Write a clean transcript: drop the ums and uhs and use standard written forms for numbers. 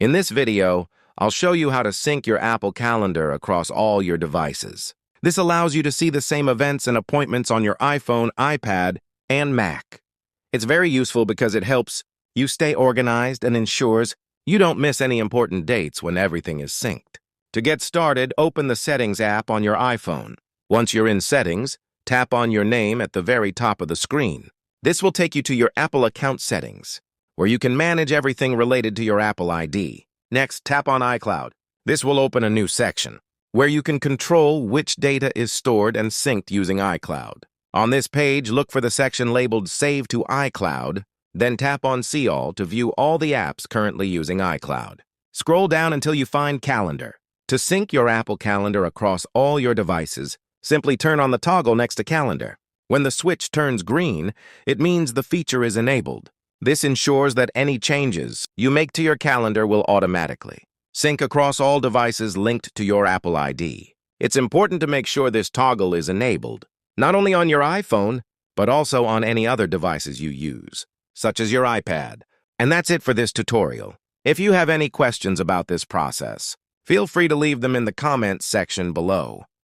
In this video, I'll show you how to sync your Apple Calendar across all your devices. This allows you to see the same events and appointments on your iPhone, iPad, and Mac. It's very useful because it helps you stay organized and ensures you don't miss any important dates when everything is synced. To get started, open the Settings app on your iPhone. Once you're in Settings, tap on your name at the very top of the screen. This will take you to your Apple account settings, where you can manage everything related to your Apple ID. Next, tap on iCloud. This will open a new section, where you can control which data is stored and synced using iCloud. On this page, look for the section labeled Save to iCloud, then tap on See All to view all the apps currently using iCloud. Scroll down until you find Calendar. To sync your Apple Calendar across all your devices, simply turn on the toggle next to Calendar. When the switch turns green, it means the feature is enabled. This ensures that any changes you make to your calendar will automatically sync across all devices linked to your Apple ID. It's important to make sure this toggle is enabled, not only on your iPhone, but also on any other devices you use, such as your iPad. And that's it for this tutorial. If you have any questions about this process, feel free to leave them in the comments section below.